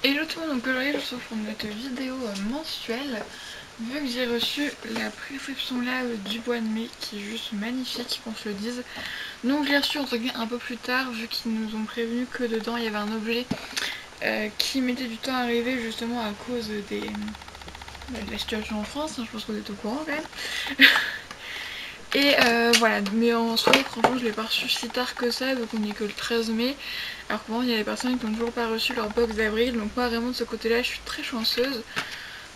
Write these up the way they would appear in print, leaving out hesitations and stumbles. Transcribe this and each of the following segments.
Hello tout le monde, donc aujourd'hui je vous retrouve pour notre vidéo mensuelle. Vu que j'ai reçu la prescription là du mois de mai qui est juste magnifique qu'on se le dise. Donc je l'ai reçu entre guillemets un peu plus tard vu qu'ils nous ont prévenu que dedans il y avait un objet qui mettait du temps à arriver justement à cause de la situation en France, hein, je pense que vous êtes au courant quand même. Et voilà, mais en soi franchement je l'ai pas reçu si tard que ça vu qu'on est que le 13 mai. Alors que bon, il y a des personnes qui n'ont toujours pas reçu leur box d'avril, donc moi vraiment de ce côté là je suis très chanceuse.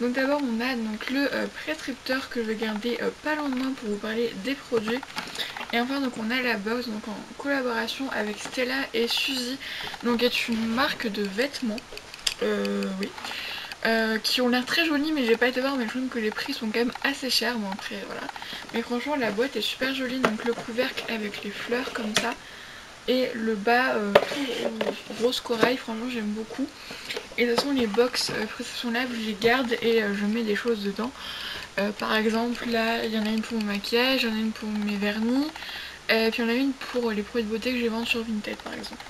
Donc d'abord on a donc le prescripteur que je vais garder pas lendemain pour vous parler des produits. Et enfin donc on a la box donc en collaboration avec Stella et Suzy, donc est une marque de vêtements. Oui. Qui ont l'air très jolis, mais j'ai pas été voir, mais je trouve que les prix sont quand même assez chers. Bon après voilà. Mais franchement la boîte est super jolie, donc le couvercle avec les fleurs comme ça. Et le bas tout rose corail, franchement j'aime beaucoup. Et de toute façon les box Prescription Lab je les garde et je mets des choses dedans. Par exemple là il y en a une pour mon maquillage, il y en a une pour mes vernis, puis il y en a une pour les produits de beauté que je vais vendre sur Vinted par exemple.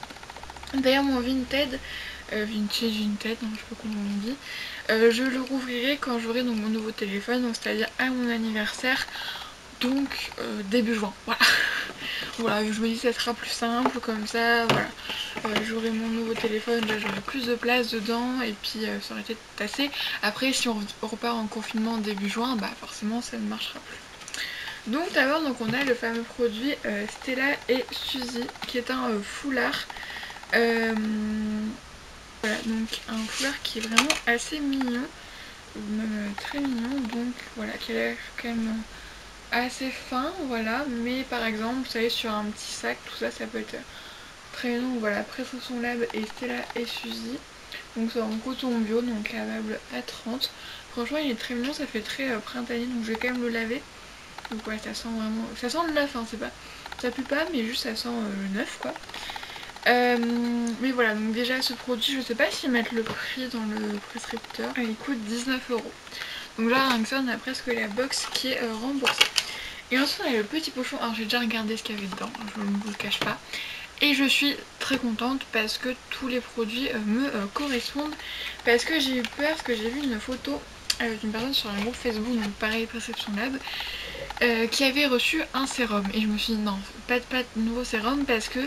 D'ailleurs mon Vinted, Vinted, non, je sais pas comment on dit, je le rouvrirai quand j'aurai donc mon nouveau téléphone, donc c'est-à-dire à mon anniversaire, donc début juin, voilà. Voilà, je me dis que ça sera plus simple comme ça, voilà. J'aurai mon nouveau téléphone, là j'aurai plus de place dedans et puis ça aurait été assez. Après si on repart en confinement début juin, bah forcément ça ne marchera plus. Donc d'abord donc on a le fameux produit Stella et Suzy qui est un foulard. Voilà, donc un foulard qui est vraiment assez mignon, même très mignon, donc voilà, qui a l'air quand même assez fin, voilà, mais par exemple, vous savez, sur un petit sac, tout ça, ça peut être très mignon. Voilà, Prescription Lab et Stella et Suzy, donc c'est en coton bio, donc lavable à 30. Franchement, il est très mignon, ça fait très printanier, donc je vais quand même le laver. Donc ouais, ça sent vraiment, ça sent le neuf, hein, c'est pas, ça pue pas, mais juste ça sent le neuf, quoi. Mais voilà, donc déjà ce produit, je sais pas s'ils mettent le prix dans le prescripteur. Il coûte 19 €. Donc là, rien que ça, on a presque la box qui est remboursée. Et ensuite, on a le petit pochon. Alors, j'ai déjà regardé ce qu'il y avait dedans, je ne vous le cache pas. Et je suis très contente parce que tous les produits me correspondent. Parce que j'ai eu peur, parce que j'ai vu une photo d'une personne sur un groupe Facebook, donc pareil, Prescription Lab, qui avait reçu un sérum. Et je me suis dit, non, pas de nouveau sérum parce que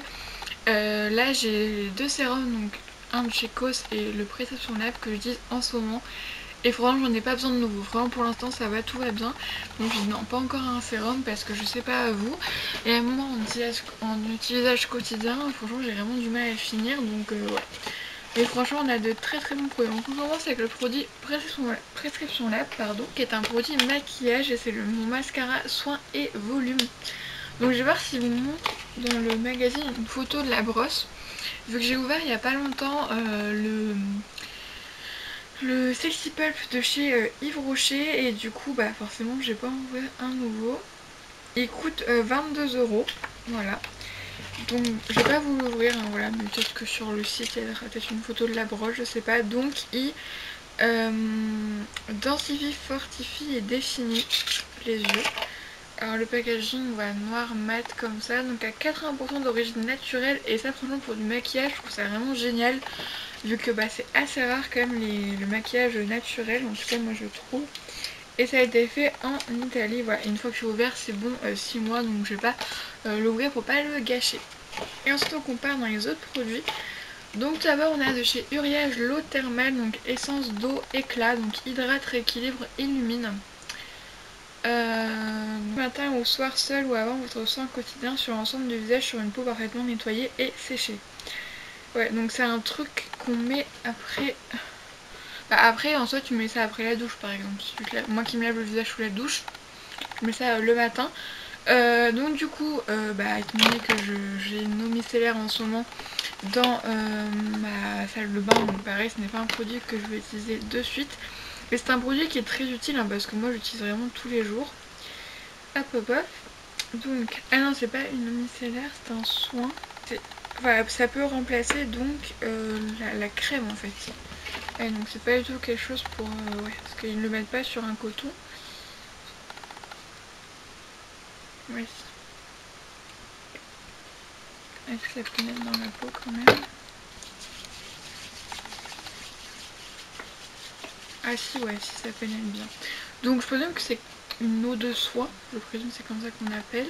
là j'ai deux sérums, donc un de chez Cos et le Prescription Lab que je dis en ce moment. Et franchement j'en ai pas besoin de nouveau, vraiment pour l'instant ça va, tout va bien. Donc je dis non, pas encore un sérum parce que je sais pas vous. Et à un moment en utilisage quotidien, franchement j'ai vraiment du mal à finir, donc ouais. Mais franchement on a de très très bons produits. Donc on commence avec le produit Prescription Lab, pardon, qui est un produit maquillage et c'est mon mascara soin et volume. Donc je vais voir s'ils vous montrent dans le magazine une photo de la brosse. Vu que j'ai ouvert il y a pas longtemps le Sexy Pulp de chez Yves Rocher et du coup bah forcément j'ai pas ouvert un nouveau. Il coûte 22 €, voilà. Donc je vais pas vous l'ouvrir, hein, voilà, mais peut-être que sur le site il y aura peut-être une photo de la broche, je sais pas. Donc il densifie, fortifie et définit les yeux. Alors le packaging, voilà, noir mat comme ça, donc à 80% d'origine naturelle. Et ça franchement pour du maquillage je trouve ça vraiment génial, vu que bah, c'est assez rare quand même le maquillage naturel, en tout cas moi je trouve. Et ça a été fait en Italie, voilà, une fois que je suis ouvert c'est bon, 6 mois, donc je vais pas l'ouvrir pour pas le gâcher. Et ensuite on compare dans les autres produits. Donc tout d'abord on a de chez Uriage l'eau thermale, donc essence d'eau éclat, donc hydrate, rééquilibre, illumine. Matin ou soir, seul ou avant votre soin quotidien sur l'ensemble du visage sur une peau parfaitement nettoyée et séchée. Ouais, donc c'est un truc qu'on met après. Bah après en soi tu mets ça après la douche par exemple. Moi qui me lave le visage sous la douche, je mets ça le matin. Donc du coup, bah étant donné que j'ai une eau micellaire en ce moment dans ma salle de bain, donc pareil ce n'est pas un produit que je vais utiliser de suite. Mais c'est un produit qui est très utile, hein, parce que moi j'utilise vraiment tous les jours. Hop hop hop. Donc, ah non c'est pas une eau micellaire, c'est un soin. Voilà, ça peut remplacer donc la crème en fait. Et donc c'est pas du tout quelque chose pour... ouais, parce qu'ils ne le mettent pas sur un coton. Oui. Est-ce que ça peut mettre dans la peau quand même? Ah si, ouais, si ça pénètre bien. Donc je présume que c'est une eau de soie, je présume que c'est comme ça qu'on appelle.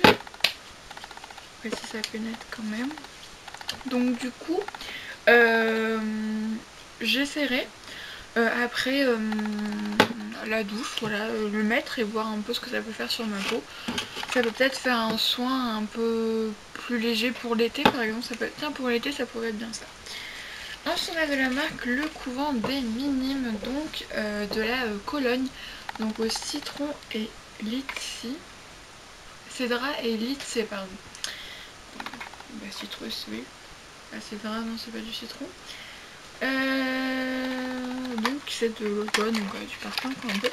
Ouais, si ça pénètre quand même. Donc du coup, j'essaierai après la douche, voilà, le mettre et voir un peu ce que ça peut faire sur ma peau. Ça peut peut-être faire un soin un peu plus léger pour l'été par exemple. Ça peut être, tiens, pour l'été ça pourrait être bien ça. Ensuite on a de la marque Le Couvent des Minimes, donc de la Cologne, donc au citron et litchi. Cédra et litchi, pardon. Bah citrus, oui. Ah, cédra, non c'est pas du citron. Donc c'est de l'automne, donc du parfum quoi un peu.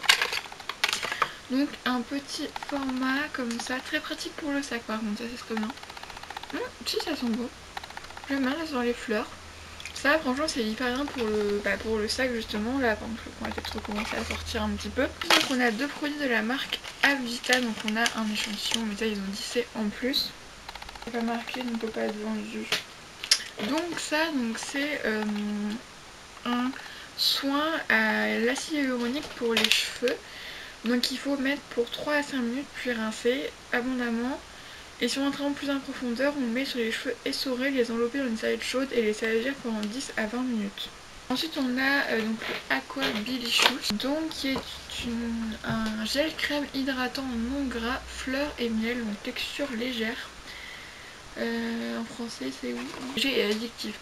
Donc un petit format comme ça, très pratique pour le sac par contre, ça c'est très bien. Si ça sent bon, j'aime bien, là sur les fleurs. Ça franchement c'est hyper bien pour le sac justement, là quand on va peut-être recommencer à sortir un petit peu. Donc on a deux produits de la marque Avita, donc on a un échantillon, mais ça ils ont dit c'est en plus. C'est pas marqué, ne peut pas être vendu. Donc ça, donc c'est un soin à l'acide hyaluronique pour les cheveux. Donc il faut mettre pour 3 à 5 minutes puis rincer abondamment. Et si on entre en plus en profondeur, on met sur les cheveux essorés, les envelopper dans une serviette chaude et les agir pendant 10 à 20 minutes. Ensuite on a donc le Aqua Bilicious, donc qui est un gel crème hydratant non gras, fleurs et miel, donc texture légère. En français c'est oui, léger et addictif.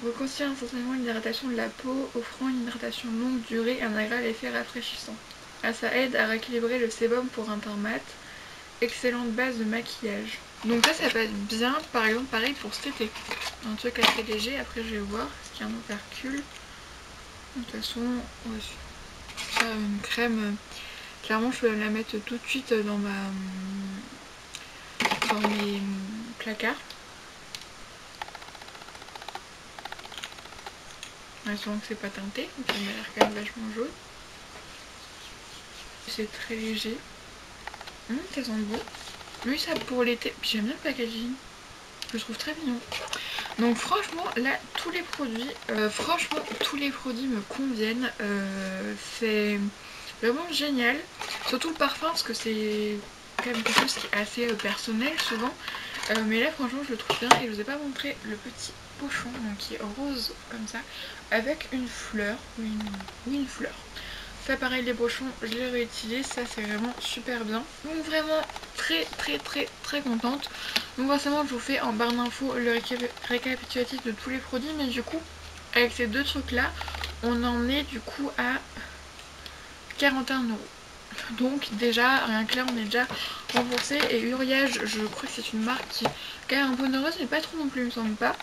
Reconstitue instantanément l'hydratation de la peau, offrant une hydratation longue durée et un agréable effet rafraîchissant. Ça aide à rééquilibrer le sébum pour un teint mat. Excellente base de maquillage. Donc ça peut être bien, par exemple pareil pour cet été. Un truc assez léger, après je vais voir, est-ce qu'il y a un opercule. De toute façon, ouais, ça, une crème, clairement je peux la mettre tout de suite dans mes placards. Sûrement que c'est pas teinté, donc ça m'a l'air quand même vachement jaune. C'est très léger. Ça sent bon. Oui, ça pour l'été. Puis j'aime bien le packaging. Je le trouve très mignon. Donc franchement, là, tous les produits me conviennent. C'est vraiment génial. Surtout le parfum, parce que c'est quand même quelque chose qui est assez personnel souvent. Mais là, franchement, je le trouve bien. Et je vous ai pas montré le petit pochon, donc qui est rose comme ça, avec une fleur, ou une fleur. Ça pareil, les pochons je les réutilise, ça c'est vraiment super bien. Donc vraiment très contente. Donc forcément je vous fais en barre d'infos le récapitulatif de tous les produits, mais du coup avec ces deux trucs là on en est du coup à 41 €. Donc déjà rien que là on est déjà remboursé. Et Uriage, je crois que c'est une marque qui est quand même un peu onéreuse mais pas trop non plus, il me semble pas.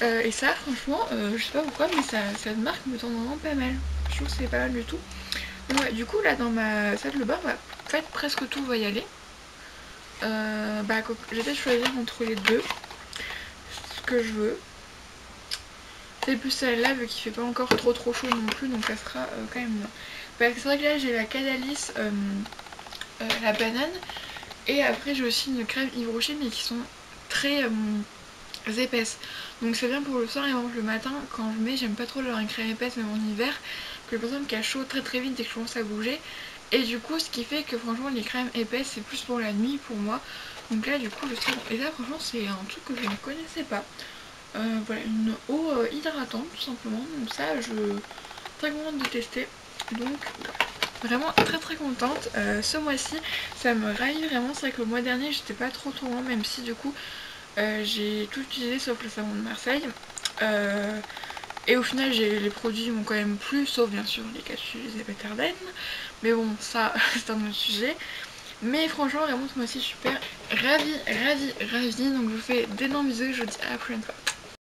Et ça franchement je sais pas pourquoi mais cette marque me tend vraiment pas mal. Je trouve que c'est pas mal du tout. Ouais, du coup là dans ma salle de bain, en fait presque tout va y aller. J'essaie de choisir entre les deux ce que je veux. C'est plus celle-là vu qu'il fait pas encore trop chaud non plus, donc ça sera quand même bien. Parce que c'est vrai que là j'ai la Cadalis, la banane, et après j'ai aussi une crème Yves Rocher mais qui sont très épaisses. Donc c'est bien pour le soir et le matin quand je mets, j'aime pas trop leur une crème épaisse même en hiver, que je pense qu'elle a chaud très vite dès que je commence à bouger. Et du coup ce qui fait que franchement les crèmes épaisses c'est plus pour la nuit pour moi. Donc là du coup je sais. Et là franchement c'est un truc que je ne connaissais pas. Voilà, une eau hydratante tout simplement. Donc ça je suis très contente de tester. Donc vraiment très contente. Ce mois-ci ça me ravit vraiment. C'est vrai que le mois dernier j'étais pas trop loin, même si du coup j'ai tout utilisé sauf le savon de Marseille. Et au final les produits m'ont quand même plu, sauf bien sûr les capsules Elisabeth Arden. Mais bon ça c'est un autre sujet. Mais franchement vraiment ce mois-ci super ravie. Donc je vous fais d'énormes bisous et je vous dis à la prochaine fois.